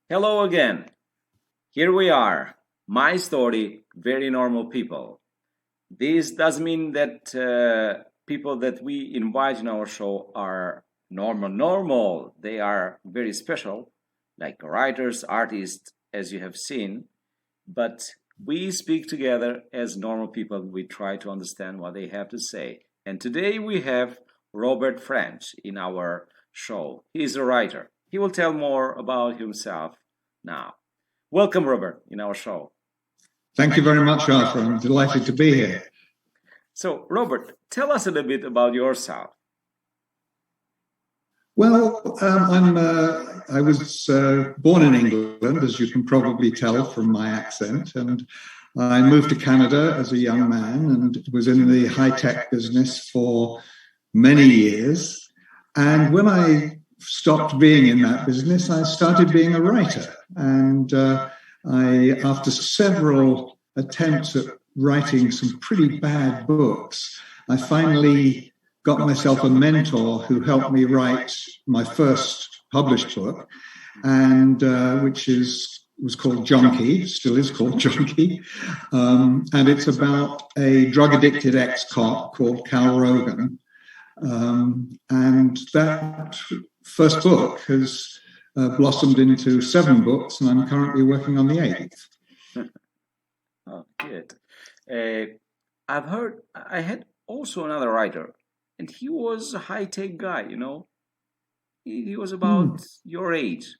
Hello again. Here we are. My story, very normal people. This does mean that people that we invite in our show are normal. They are very special, like writers, artists, as you have seen. But we speak together as normal people. We try to understand what they have to say. And today we have Robert French in our show. He is a writer. He will tell more about himself now. Welcome, Robert, in our show. Thank you very much, Arthur. I'm delighted to be here. So, Robert, tell us a little bit about yourself. Well, I was born in England, as you can probably tell from my accent, and I moved to Canada as a young man and was in the high-tech business for many years. And when I stopped being in that business, I started being a writer. And after several attempts at writing some pretty bad books, I finally got myself a mentor who helped me write my first published book, and which was called Junkie, still is called Junkie, and it's about a drug-addicted ex-cop called Cal Rogan, and that first book has blossomed into 7 books, and I'm currently working on the 8th. Oh, good. I've heard, I had also another writer, and he was a high-tech guy, you know. He was about your age.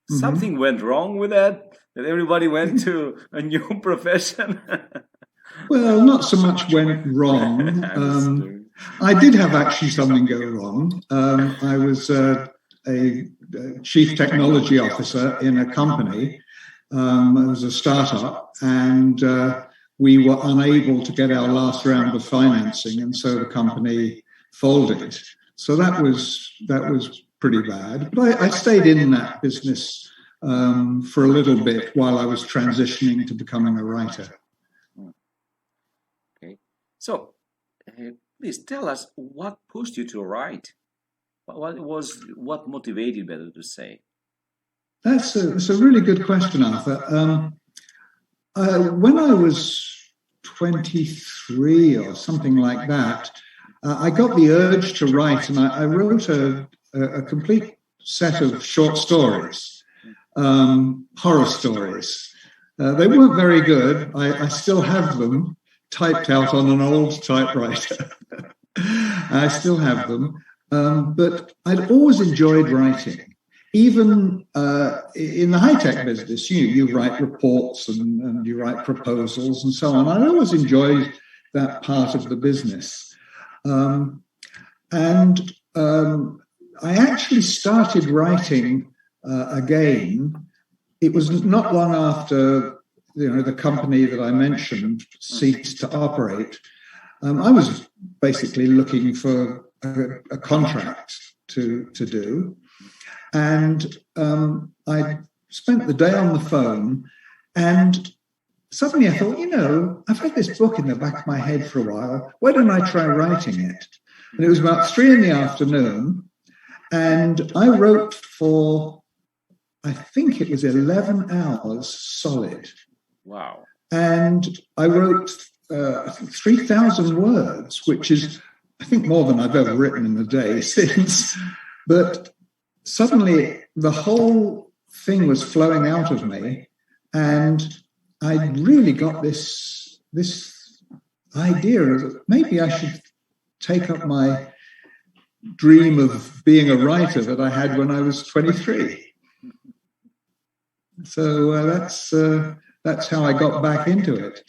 Something went wrong with that everybody went to a new profession. Well, not so much went wrong. I did have actually something go wrong. I was a chief technology officer in a company. It was a startup, and we were unable to get our last round of financing, and so the company folded. So that was pretty bad. But I stayed in that business for a little bit while I was transitioning to becoming a writer. Okay. So, please tell us what pushed you to write. What motivated, better to say? That's a really good question, Arthur. When I was 23 or something like that, I got the urge to write, and I wrote a complete set of short stories, horror stories. They weren't very good. I still have them typed out on an old typewriter. I still have them. But I'd always enjoyed writing. Even in the high-tech business, you write reports and you write proposals and so on. I always enjoyed that part of the business. I actually started writing again. It was not long after the company that I mentioned ceased to operate. I was basically looking for a contract to do. And I spent the day on the phone, and suddenly I thought, I've had this book in the back of my head for a while. Why don't I try writing it? And it was about 3 p.m, and I wrote for, I think it was 11 hours solid. Wow. And I wrote 3,000 words, which is, I think, more than I've ever written in a day since. But suddenly the whole thing was flowing out of me, and I really got this idea that maybe I should take up my dream of being a writer that I had when I was 23. So that's how I got back into it.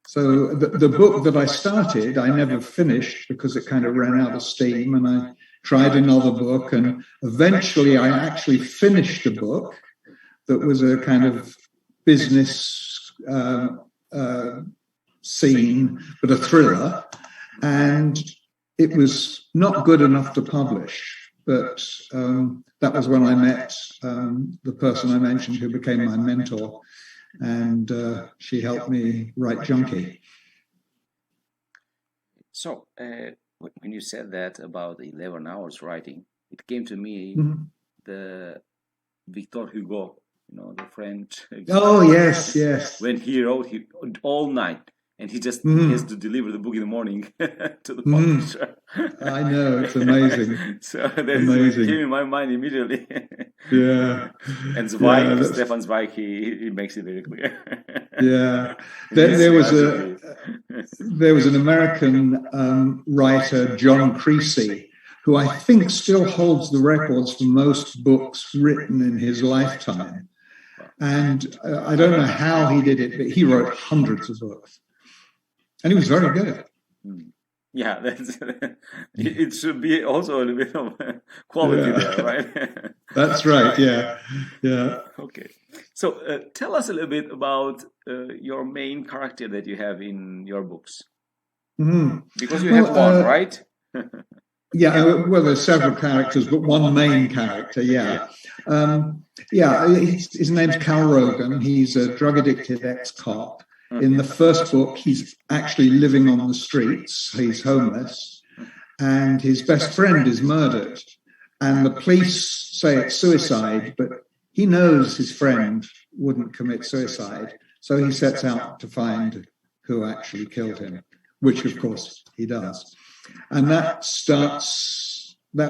So the book that I started, I never finished because it kind of ran out of steam, and I tried another book, and eventually I actually finished a book that was a kind of business scene, but a thriller, and it was not good enough to publish. But that was when I met the person I mentioned who became my mentor, and she helped me write Junkie. So, when you said that about 11 hours writing, it came to me the Victor Hugo, the French. Oh, yes. When he wrote all night, and he just has to deliver the book in the morning to the publisher. I know, it's amazing. So that amazing. Came in my mind immediately. Yeah. And Zweig, Stefan Zweig, he makes it very clear. Yeah. There was an American writer, John Creasy, who I think still holds the records for most books written in his lifetime. And I don't know how he did it, but he wrote hundreds of books. And he was very good. Yeah, it should be also a little bit of quality there, right? That's right, yeah. Okay. So tell us a little bit about your main character that you have in your books. Because you have one, right? Yeah, well, there's several characters, but one main character, yeah. His name's Cal Rogan. He's a drug-addicted ex-cop. In the first book, he's actually living on the streets. He's homeless. And his best friend is murdered. And the police say it's suicide, but he knows his friend wouldn't commit suicide. So he sets out to find who actually killed him, which, of course, he does. And that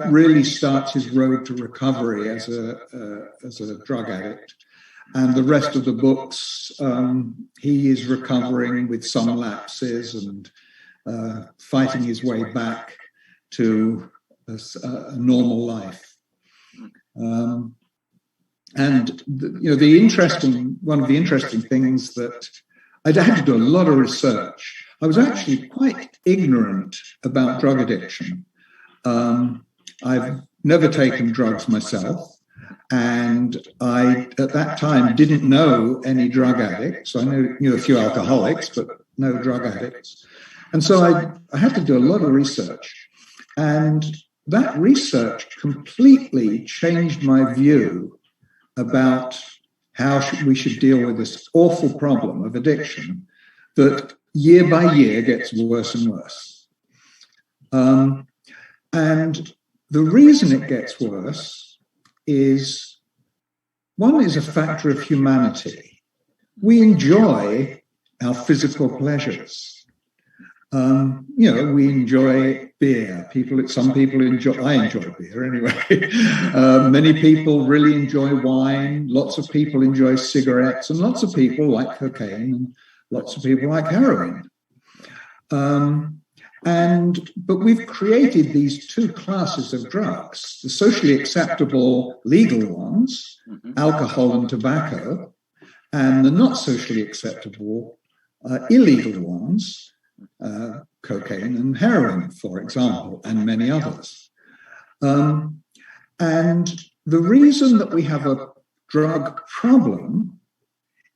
really starts his road to recovery as a drug addict. And the rest of the books, he is recovering with some lapses and fighting his way back to a normal life. And one of the interesting things that I had to do a lot of research. I was actually quite ignorant about drug addiction. I've never taken drugs myself. And I, at that time, didn't know any drug addicts. I knew a few alcoholics, but no drug addicts. And so I had to do a lot of research. And that research completely changed my view about how we should deal with this awful problem of addiction that year by year gets worse and worse. And the reason it gets worse is a factor of humanity. We enjoy our physical pleasures. We enjoy beer. Some people enjoy. I enjoy beer anyway. Many people really enjoy wine. Lots of people enjoy cigarettes, and lots of people like cocaine, and lots of people like heroin. But we've created these two classes of drugs, the socially acceptable legal ones, alcohol and tobacco, and the not socially acceptable illegal ones, cocaine and heroin, for example, and many others. And the reason that we have a drug problem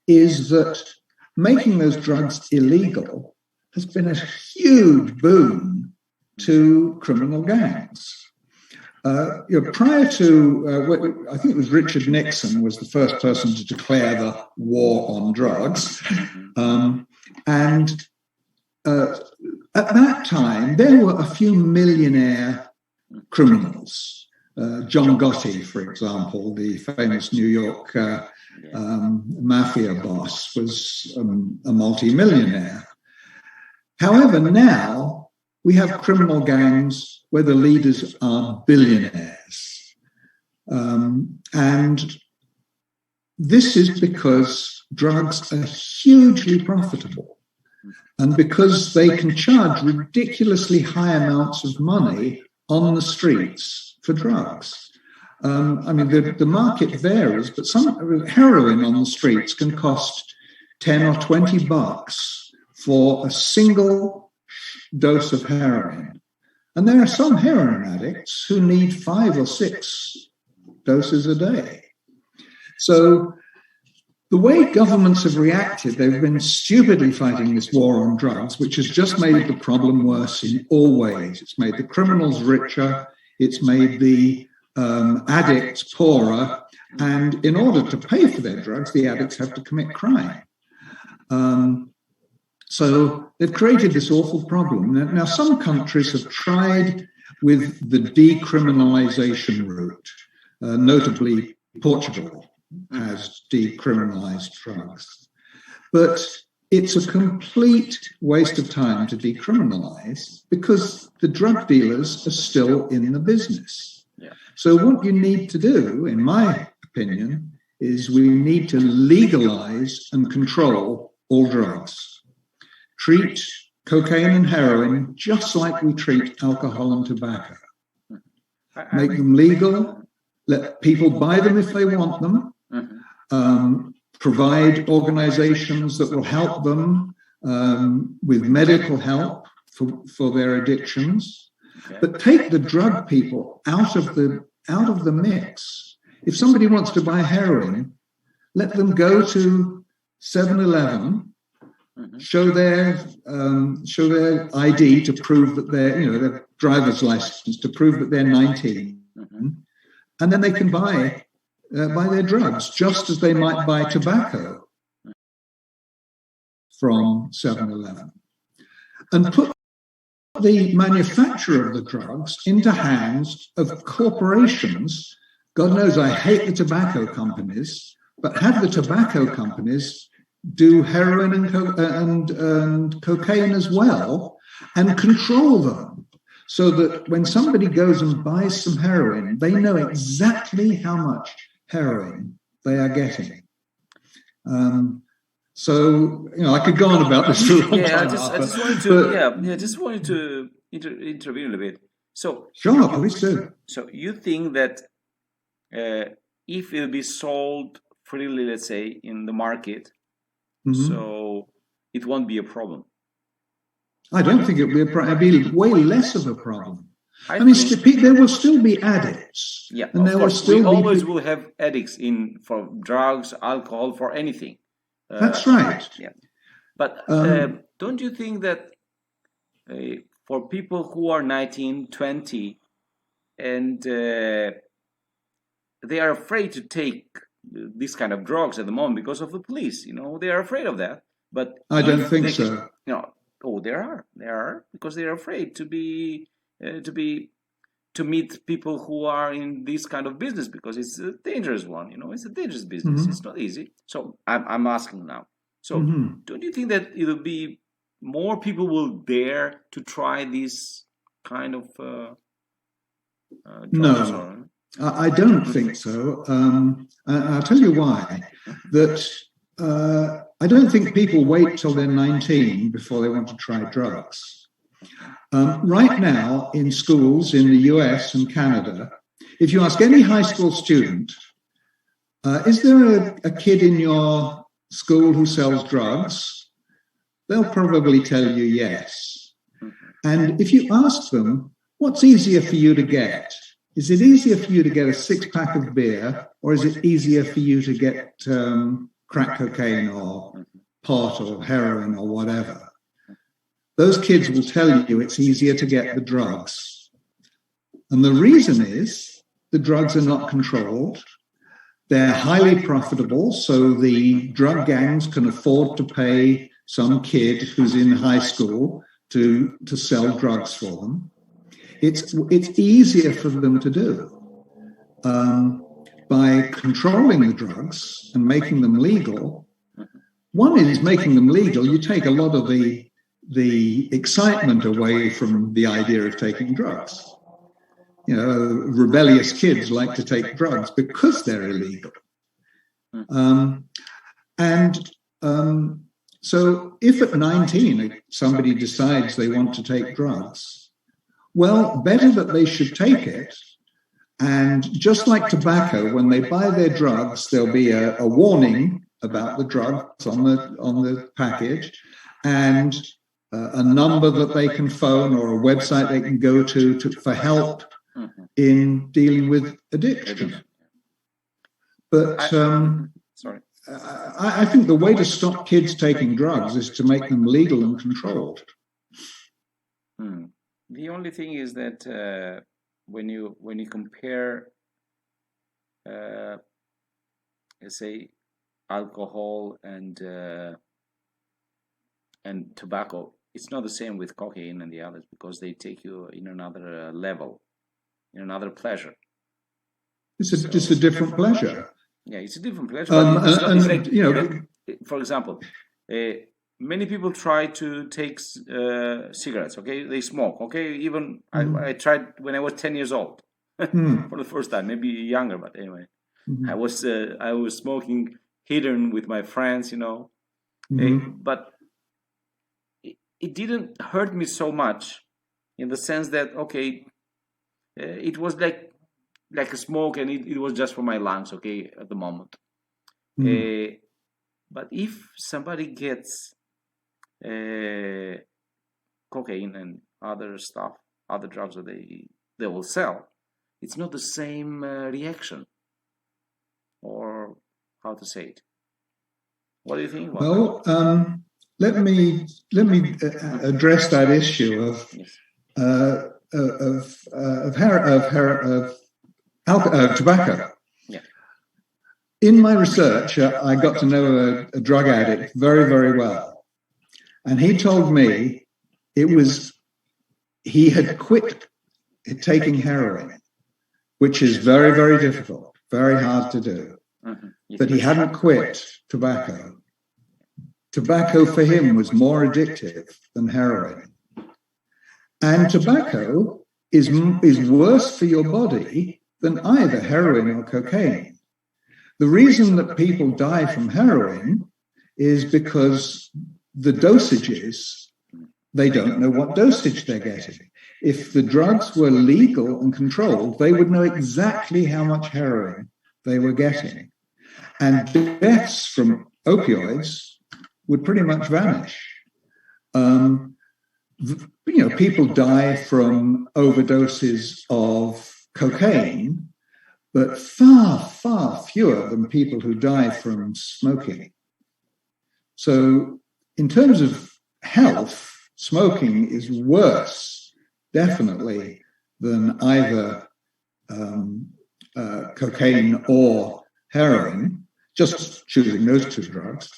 is that making those drugs illegal has been a huge boon to criminal gangs. Prior to, I think it was Richard Nixon was the first person to declare the war on drugs. At that time, there were a few millionaire criminals. John Gotti, for example, the famous New York mafia boss, was a multi-millionaire. However, now we have criminal gangs where the leaders are billionaires. And this is because drugs are hugely profitable and because they can charge ridiculously high amounts of money on the streets for drugs. The market varies, but some heroin on the streets can cost $10 or $20 for a single dose of heroin. And there are some heroin addicts who need 5 or 6 doses a day. So the way governments have reacted, they've been stupidly fighting this war on drugs, which has just made the problem worse in all ways. It's made the criminals richer, it's made the addicts poorer, and in order to pay for their drugs, the addicts have to commit crime. So they've created this awful problem. Now, some countries have tried with the decriminalization route, notably Portugal has decriminalized drugs. But it's a complete waste of time to decriminalize because the drug dealers are still in the business. Yeah. So what you need to do, in my opinion, is we need to legalize and control all drugs. Treat cocaine and heroin just like we treat alcohol and tobacco. Make them legal, let people buy them if they want them, provide organizations that will help them with medical help for their addictions, but take the drug people out of the mix. If somebody wants to buy heroin, let them go to 7-Eleven, show their ID to prove that their driver's license to prove that they're 19, and then they can buy their drugs just as they might buy tobacco from 7-Eleven, and put the manufacture of the drugs into hands of corporations. God knows I hate the tobacco companies, but have the tobacco companies do heroin and cocaine as well, and control them so that when somebody goes and buys some heroin, they know exactly how much heroin they are getting. So I could go on about this for a long time. I just wanted to intervene a little bit. So sure, please do. So you think that if it'll be sold freely, let's say, in the market, so it won't be a problem? I don't think it will be a problem. It'll be way less of a problem. I mean, there will still be addicts. Yeah, and of course. We always will have addicts for drugs, alcohol, for anything. That's right. Yeah. But don't you think that for people who are 19, 20, and they are afraid to take this kind of drugs at the moment because of the police, they are afraid of that. But I don't think so. There are because they are afraid to meet people who are in this kind of business because it's a dangerous one. It's a dangerous business. It's not easy. So I'm asking now. So don't you think that it'll be more people will dare to try this kind of drugs? No, I don't think so. I'll tell you why. That I don't think people wait till they're 19 before they want to try drugs. Right now, in schools in the US and Canada, if you ask any high school student, is there a kid in your school who sells drugs? They'll probably tell you yes. And if you ask them, what's easier for you to get? Is it easier for you to get a 6-pack of beer, or is it easier for you to get crack cocaine or pot or heroin or whatever? Those kids will tell you it's easier to get the drugs. And the reason is the drugs are not controlled. They're highly profitable, so the drug gangs can afford to pay some kid who's in high school to sell drugs for them. It's easier for them to do. By controlling the drugs and making them legal, one is making them legal, you take a lot of the excitement away from the idea of taking drugs. Rebellious kids like to take drugs because they're illegal. So if at 19 somebody decides they want to take drugs, well, better that they should take it. And just like tobacco, when they buy their drugs, there'll be a warning about the drugs on the package, and a number that they can phone or a website they can go to for help in dealing with addiction. But I think the way to stop kids taking drugs is to make them legal and controlled. The only thing is that when you compare, let's say, alcohol and tobacco, it's not the same with cocaine and the others because they take you in another level, in another pleasure. It's just a different pleasure. Yeah, it's a different pleasure. But it's like, you know, for example, many people try to take cigarettes. Okay, they smoke. Okay, even I tried when I was 10 years old for the first time, maybe younger, but anyway, I was smoking hidden with my friends, you know, but it didn't hurt me so much, in the sense that it was like a smoke, and it was just for my lungs, okay, at the moment. But if somebody gets cocaine and other stuff, other drugs that they will sell, it's not the same reaction, or how to say it. What do you think about that? Well, let me address that issue of tobacco. Yeah. In my research, I got to know a drug addict very, very well, and he told me he had quit taking heroin, which is very, very difficult, very hard to do. But he hadn't quit tobacco. Tobacco for him was more addictive than heroin. And tobacco is worse for your body than either heroin or cocaine. The reason that people die from heroin is because the dosages, they don't know what dosage they're getting. If the drugs were legal and controlled, they would know exactly how much heroin they were getting. And deaths from opioids would pretty much vanish. People die from overdoses of cocaine, but far, far fewer than people who die from smoking. So in terms of health, smoking is worse, definitely, than either cocaine or heroin, just choosing those two drugs.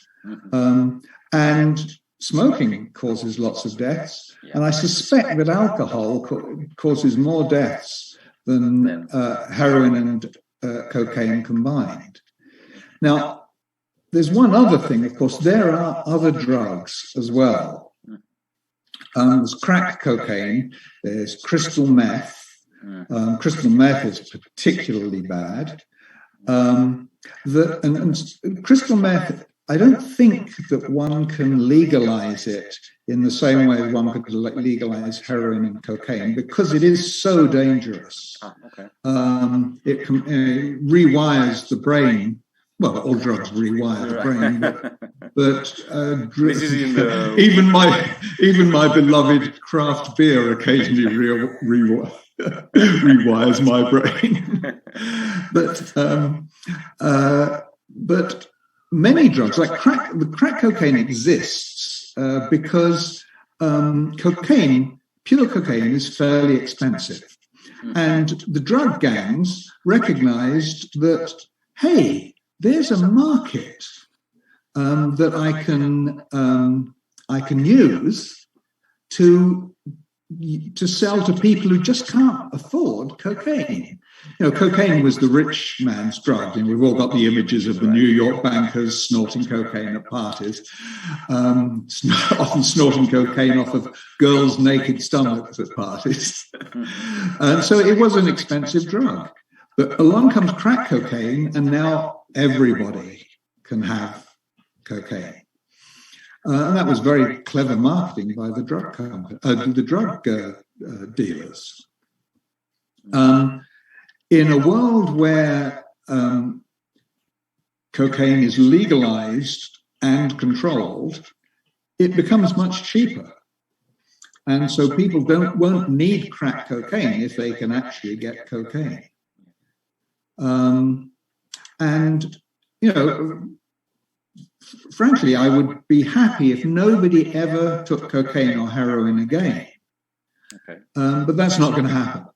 And smoking causes lots of deaths. And I suspect that alcohol causes more deaths than heroin and cocaine combined. Now, there's one other thing, of course, there are other drugs as well. There's crack cocaine, there's crystal meth. Crystal meth is particularly bad. And crystal meth, I don't think that one can legalize it in the same way as one could legalize heroin and cocaine, because it is so dangerous. It rewires the brain. Well, all drugs rewire the brain, but even my beloved craft beer occasionally rewires my brain. But many drugs, like crack cocaine, exists because pure cocaine is fairly expensive. And the drug gangs recognized that, hey, there's a market that I can use to sell to people who just can't afford cocaine. Cocaine was the rich man's drug. We've all got the images of the New York bankers snorting cocaine at parties, often snorting cocaine off of girls' naked stomachs at parties. And so it was an expensive drug. But along comes crack cocaine, and now everybody can have cocaine. And that was very clever marketing by the drug dealers. In a world where cocaine is legalized and controlled, it becomes much cheaper. And so people won't need crack cocaine if they can actually get cocaine. Frankly, I would be happy if nobody ever took cocaine or heroin again. But that's not going to happen.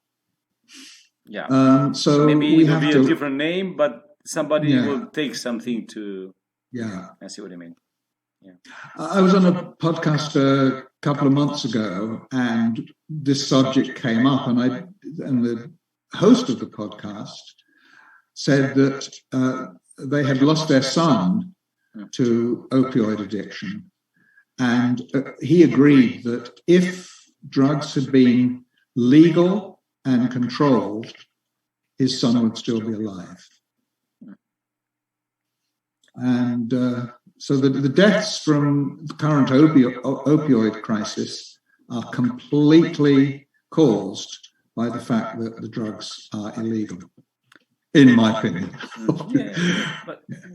Yeah. So maybe it will be a different name, but somebody will take something to. Yeah. I see what you mean. Yeah. I was on a podcast a couple of months ago, and this subject came up, and the host of the podcast said that they had lost their son to opioid addiction. And he agreed that if drugs had been legal and controlled, his son would still be alive. And so the deaths from the current opioid crisis are completely caused by the fact that the drugs are illegal, in my opinion.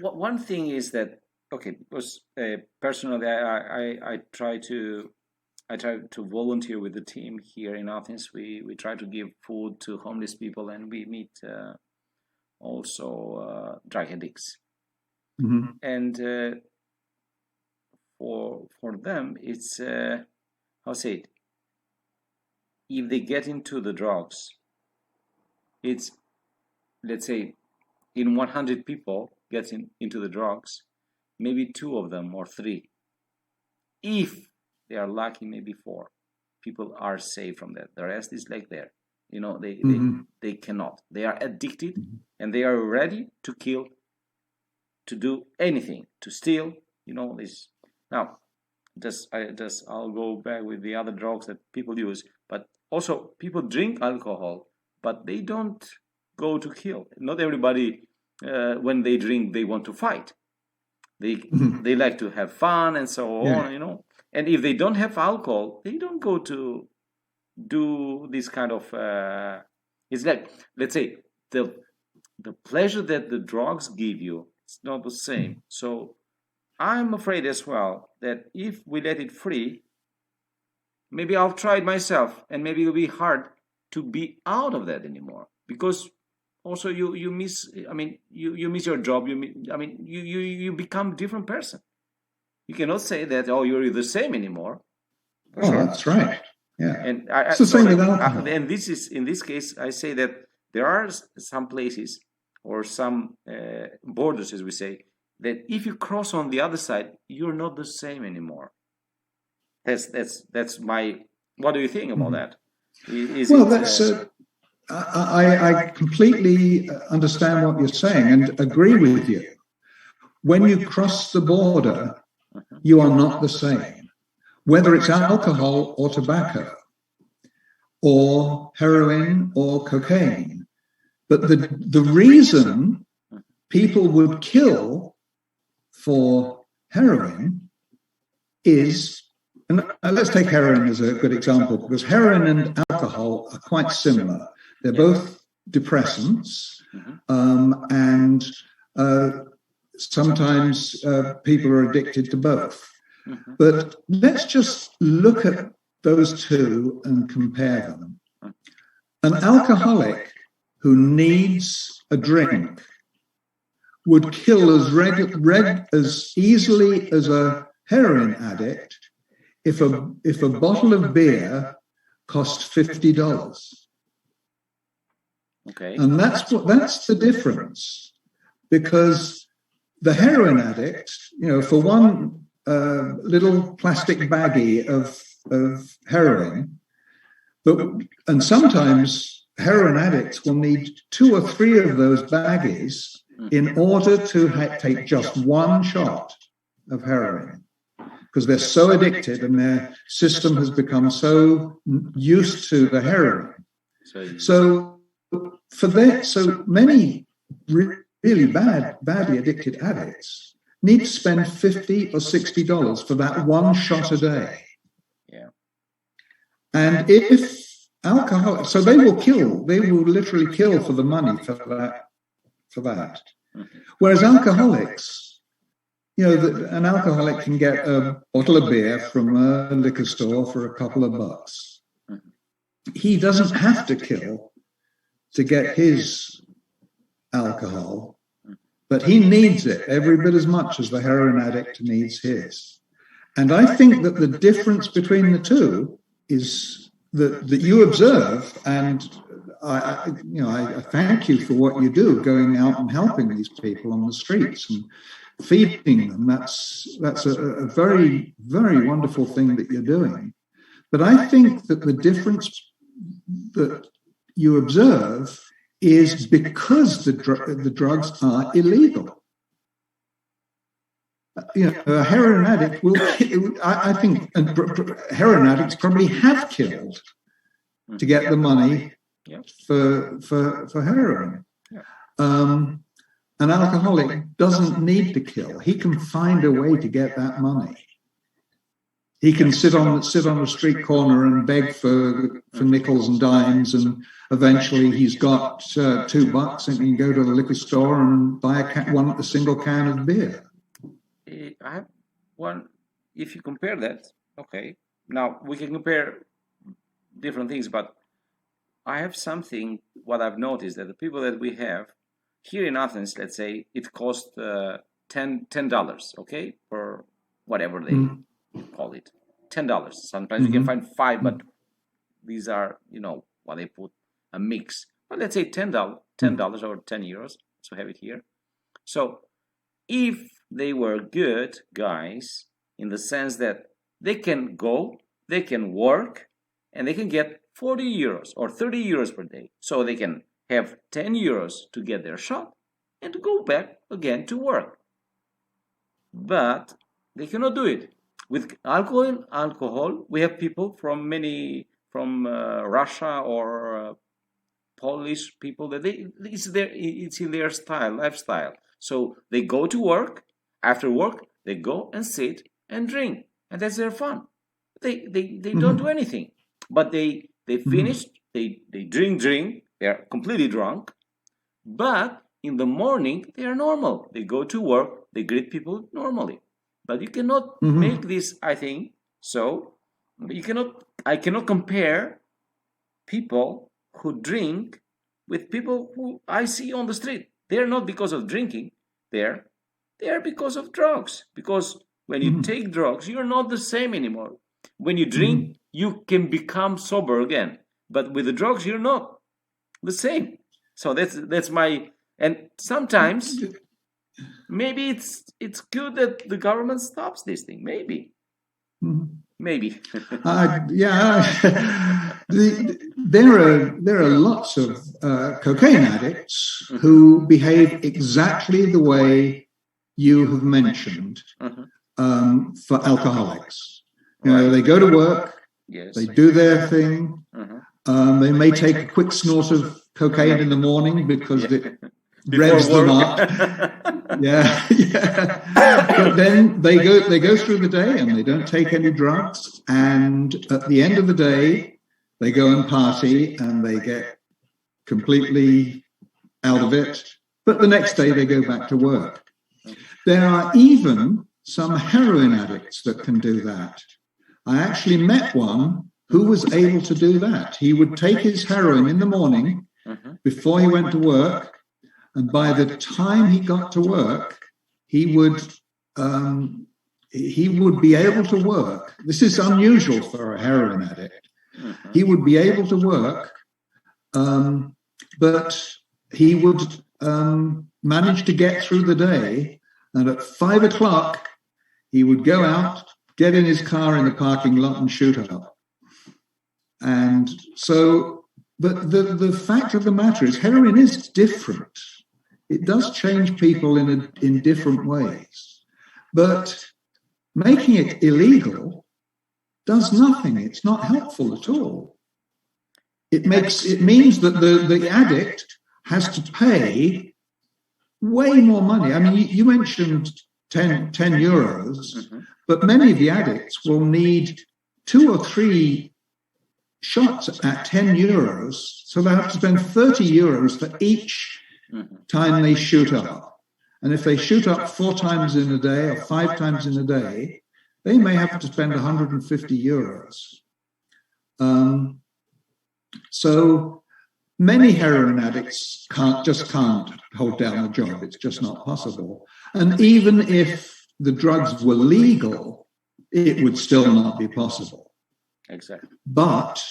But one thing is that, okay, because personally, I try to volunteer with the team here in Athens. We try to give food to homeless people, and we meet also drug addicts. Mm-hmm. And for them, it's how say it? If they get into the drugs, it's, let's say, in 100 people getting into the drugs, maybe 2 of them or 3, if they are lucky, maybe 4 people are safe from that. The rest is like there, they cannot. They are addicted, and they are ready to kill, to do anything, to steal. This. Now, I'll go back with the other drugs that people use, but also people drink alcohol, but they don't go to kill. Not everybody, when they drink, they want to fight. They like to have fun and so on, And if they don't have alcohol, they don't go to do this kind of. It's like, let's say, the pleasure that the drugs give you, it's not the same. So I'm afraid as well that if we let it free, maybe I'll try it myself, and maybe it'll be hard to be out of that anymore, because also you miss. I mean, you miss your job. You become a different person. You cannot say that you're the same anymore. Sure. That's right. Yeah, and it's the same with alcohol. And this is, in this case, I say that there are some places or some borders, as we say, that if you cross on the other side, you're not the same anymore. That's my. What do you think about that? I completely understand what you're saying and agree with you. When you cross the border, you are not the same, whether it's alcohol or tobacco or heroin or cocaine. But the reason people would kill for heroin is, and let's take heroin as a good example, because heroin and alcohol are quite similar. They're both depressants, and sometimes people are addicted to both. But let's just look at those two and compare them. An alcoholic who needs a drink would kill as easily as a heroin addict if a bottle of beer cost $50. Okay. And that's the difference, because the heroin addict, for one little plastic baggie of heroin, and sometimes heroin addicts will need 2 or 3 of those baggies in order to take just one shot of heroin, because they're so addicted and their system has become so used to the heroin. So many really badly addicted addicts need to spend $50 or $60 for that one shot a day. Yeah. And if alcohol, so they will literally kill for the money for that. Whereas alcoholics, an alcoholic can get a bottle of beer from a liquor store for a couple of bucks. He doesn't have to kill to get his alcohol, but he needs it every bit as much as the heroin addict needs his. And I think that the difference between the two is that you observe, and I thank you for what you do, going out and helping these people on the streets and feeding them. That's a very, very wonderful thing that you're doing. But I think that the difference that you observe is because the drugs are illegal. A heroin addict will. I think heroin addicts probably have killed to get the money for heroin. An alcoholic doesn't need to kill. He can find a way to get that money. He can sit on a street corner and beg for nickels and dimes, and eventually he's got $2 and he can go to the liquor store and buy a single can of beer. I have one. If you compare that, okay. Now we can compare different things, but I have something. What I've noticed that the people that we have here in Athens, let's say, it costs $10, okay, for whatever they call it, $10. Sometimes you can find $5, but these are, what they put a mix. But let's say $10 or €10. So have it here. So if they were good guys in the sense that they can go, they can work, and they can get €40 or €30 per day. So they can have €10 to get their shot and to go back again to work. But they cannot do it. With alcohol, we have people from Russia or Polish people that it's in their lifestyle. So they go to work. After work, they go and sit and drink, and that's their fun. They don't do anything, but they finish. They drink. They are completely drunk, but in the morning they are normal. They go to work. They greet people normally. But you cannot make this. I think so. You cannot. I cannot compare people who drink with people who I see on the street. They are not because of drinking. They are because of drugs. Because when you take drugs, you're not the same anymore. When you drink, you can become sober again. But with the drugs, you're not the same. So that's my. And sometimes maybe it's good that the government stops this thing. Maybe. There are lots of cocaine addicts who behave exactly the way you have mentioned for alcoholics. They go to work, they do their thing, they may take a quick snort of cocaine in the morning because it revs them up. But then they go through the day and they don't take any drugs, and at the end of the day they go and party and they get completely out of it, but the next day they go back to work. There are even some heroin addicts that can do that. I actually met one who was able to do that. He would take his heroin in the morning before he went to work, and by the time he got to work, he would be able to work. This is unusual for a heroin addict. He would be able to work, but he would manage to get through the day. And at 5 o'clock, he would go out, get in his car in the parking lot and shoot up. And so, but the fact of the matter is heroin is different. It does change people in different ways. But making it illegal does nothing. It's not helpful at all. It means that the addict has to pay way more money. I mean, you mentioned 10 euros, but many of the addicts will need 2 or 3 shots at 10 euros, so they have to spend 30 euros for each time they shoot up. And if they shoot up 4 times in a day or 5 times in a day, they may have to spend 150 euros. So many heroin addicts can't hold down a job. It's just not possible. And even if the drugs were legal, it would still not be possible. Exactly. But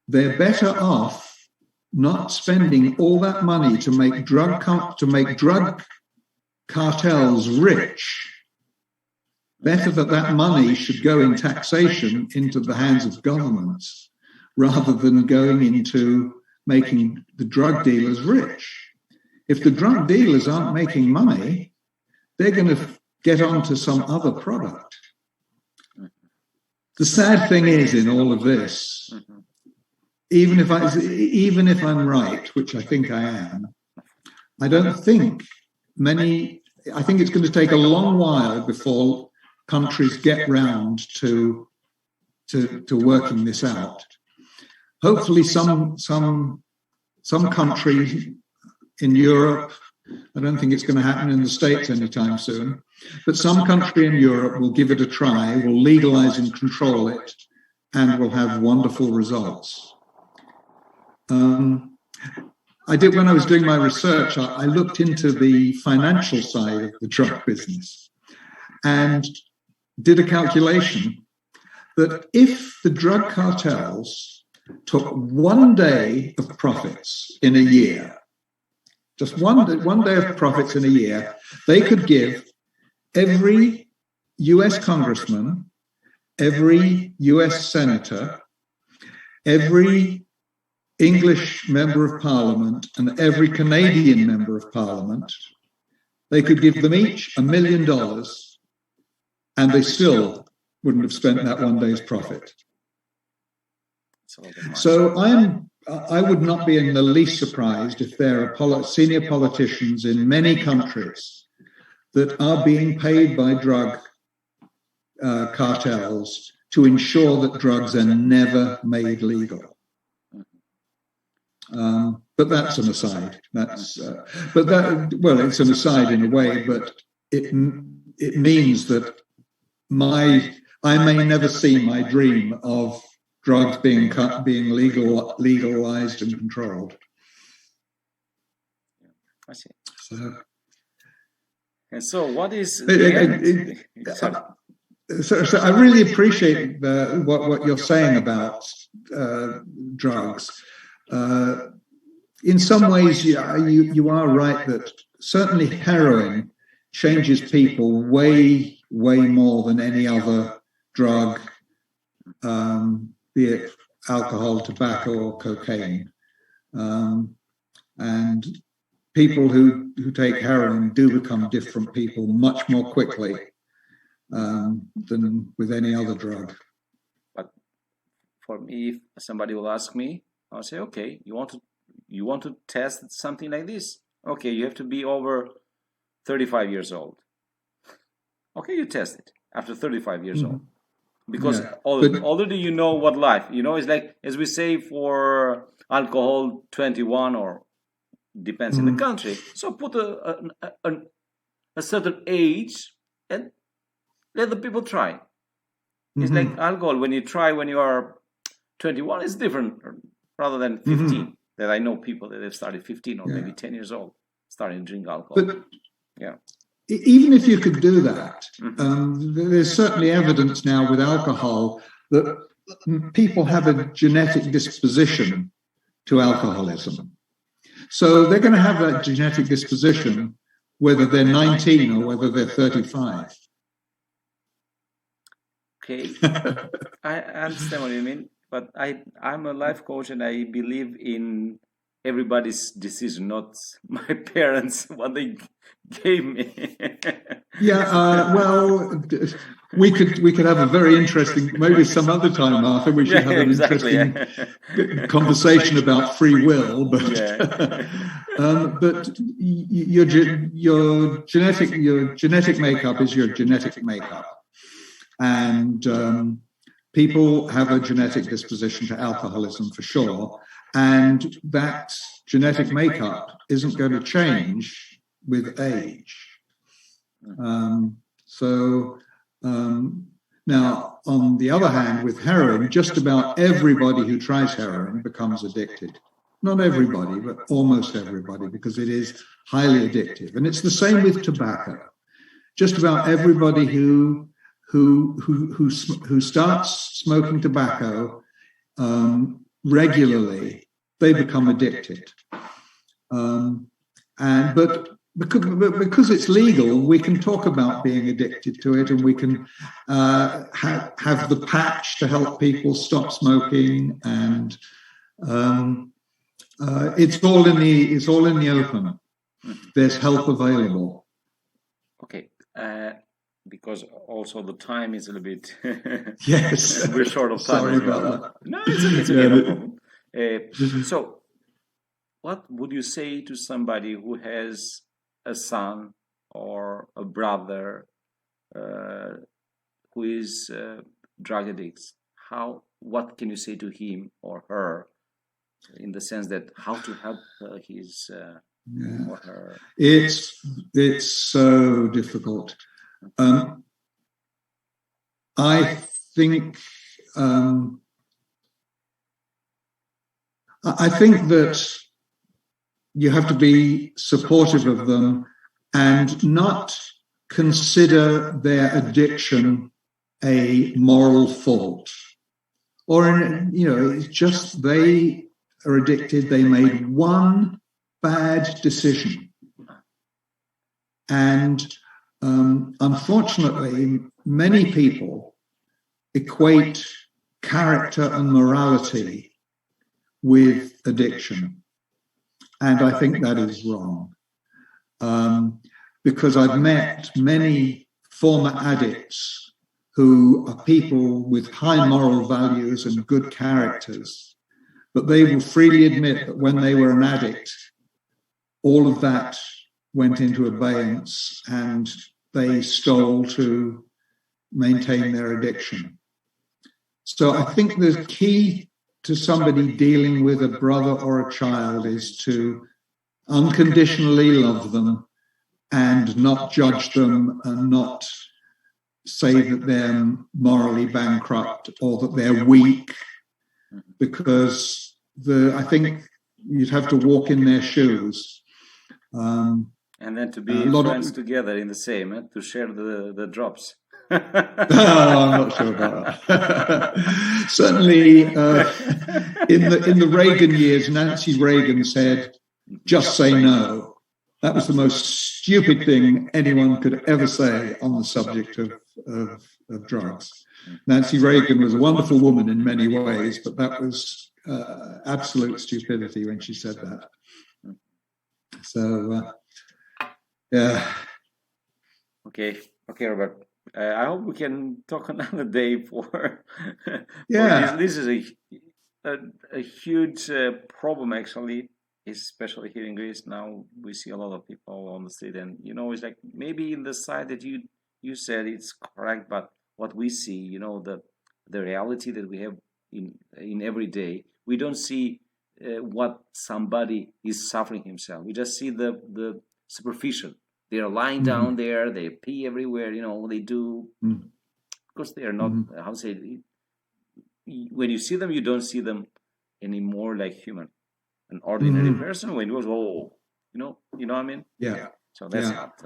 they're better off not spending all that money to make drug cartels rich. Better that money should go in taxation into the hands of governments rather than going into making the drug dealers rich. If the drug dealers aren't making money, they're going to get onto some other product. The sad thing is in all of this, even if I'm right, which I think I am, I don't think I think it's going to take a long while before countries get round to working this out. Hopefully some country in Europe, I don't think it's going to happen in the States anytime soon, but some country in Europe will give it a try, will legalize and control it, and will have wonderful results. When I was doing my research, I looked into the financial side of the drug business and did a calculation that if the drug cartels took 1 day of profits in a year, just one day of profits in a year, they could give every US congressman, every US senator, every English member of parliament, and every Canadian member of parliament, they could give them each $1 million, and they still wouldn't have spent that 1 day's profit. So I would not be in the least surprised if there are senior politicians in many countries that are being paid by drug cartels to ensure that drugs are never made legal. But that's an aside. It's an aside in a way, but it means that I may never see my dream of drugs being legalized and controlled. I see. So what is? So I really appreciate what you're saying about drugs. In some ways, you are right that certainly heroin changes people way more than any other drug, be it alcohol, tobacco, or cocaine. And people who take heroin do become different people much more quickly than with any other drug. But for me, if somebody will ask me, I'll say, okay, you want to test something like this? Okay, you have to be over 35 years old. Okay, you test it after 35 years old. Because already you know what life, it's like, as we say for alcohol, 21, or depends in the country. So put a certain age and let the people try. It's like alcohol. When you try when you are 21, it's different rather than 15. That I know people that have started 15 or maybe 10 years old starting to drink alcohol. But even if you could do that, there's certainly evidence now with alcohol that people have a genetic disposition to alcoholism. So they're going to have that genetic disposition whether they're 19 or whether they're 35. Okay, I understand what you mean, but I'm a life coach and I believe in everybody's decision, not my parents, what they gave me. Well, we could have a very interesting, maybe some other time, Arthur, we should have an interesting conversation about free will, but but your genetic makeup is your genetic makeup. And people have a genetic disposition to alcoholism for sure. And that genetic makeup isn't going to change with age. Now, on the other hand, with heroin, just about everybody who tries heroin becomes addicted. Not everybody, but almost everybody, because it is highly addictive. And it's the same with tobacco. Just about everybody who starts smoking tobacco regularly, they become addicted. But because it's legal, we can talk about being addicted to it, and we can have the patch to help people stop smoking, and It's all in the open. There's help available. Okay. Because also the time is a little bit Yes, we're short of time. Sorry as well. about that. No, it's okay, no problem. So, what would you say to somebody who has a son or a brother who is drug addicts? What can you say to him or her, in the sense that how to help his or her? It's so difficult. I think that you have to be supportive of them and not consider their addiction a moral fault, or it's just they are addicted. They made one bad decision, and unfortunately, many people equate character and morality with addiction. And I think that is wrong. Because I've met many former addicts who are people with high moral values and good characters, but they will freely admit that when they were an addict, all of that went into abeyance and they stole to maintain their addiction. So I think the key to somebody dealing with a brother or a child is to unconditionally love them and not judge them and not say that they're morally bankrupt or that they're weak, because I think you'd have to walk in their shoes. And then to be friends together in the same, to share the drops. I'm not sure about that. Certainly, in the Reagan years, Nancy Reagan said, "Just say no." That was the most stupid thing anyone could ever say on the subject of drugs. Nancy Reagan was a wonderful woman in many ways, but that was absolute stupidity when she said that. So, yeah. Okay, Robert. I hope we can talk another day for. Yeah. This is a huge problem, actually, especially here in Greece. Now we see a lot of people on the street, and it's like maybe in the side that you said it's correct, but what we see, the reality that we have in every day, we don't see what somebody is suffering himself. We just see the superficial. They are lying down there. They pee everywhere. They do. Because they are not. How to say it? When you see them, you don't see them anymore like human, an ordinary person. When it was you know what I mean? Yeah. So that's not.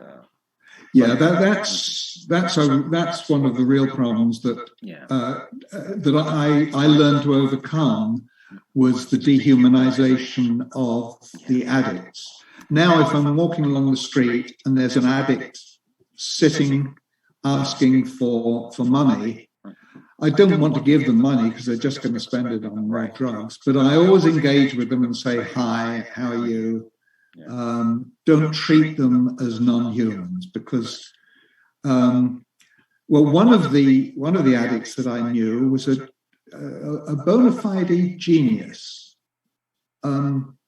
That's one of the real problems that I learned to overcome, was the dehumanization of the addicts. Now, if I'm walking along the street and there's an addict sitting asking for money, I don't want to give them money because they're just going to spend it on more drugs. But I always engage with them and say, "Hi, how are you?" Don't treat them as non-humans, because, one of the addicts that I knew was a bona fide genius,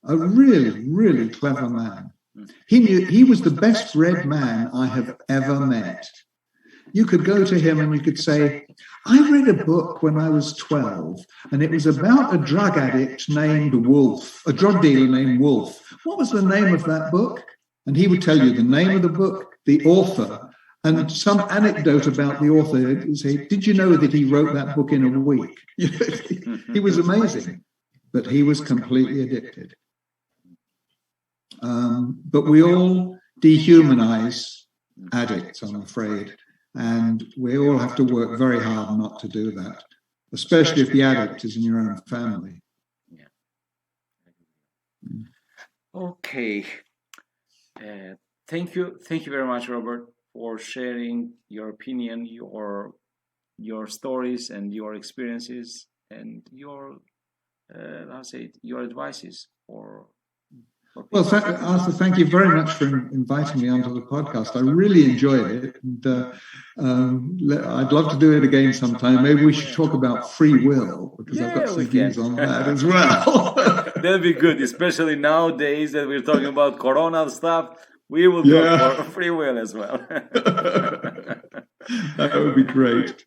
a really, really clever man. He was the best read man I have ever met. You could go to him and you could say, "I read a book when I was 12, and it was about a drug addict named Wolf, a drug dealer named Wolf. What was the name of that book?" And he would tell you the name of the book, the author, and some anecdote about the author. He'd say, "Did you know that he wrote that book in a week?" He was amazing, but he was completely addicted. But we all dehumanize addicts, I'm afraid. And we all have to work very hard not to do that, especially if the addict is in your own family. Yeah. Okay. Thank you very much, Robert, for sharing your opinion, your stories, and your experiences, and your your advices for Well, Arthur, thank you very much for inviting me onto the podcast. I really enjoyed it. And I'd love to do it again sometime. Maybe we should talk about free will, because I've got some views on that as well. That'd be good, especially nowadays that we're talking about Corona stuff. We will talk for free will as well. That would be great.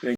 Thank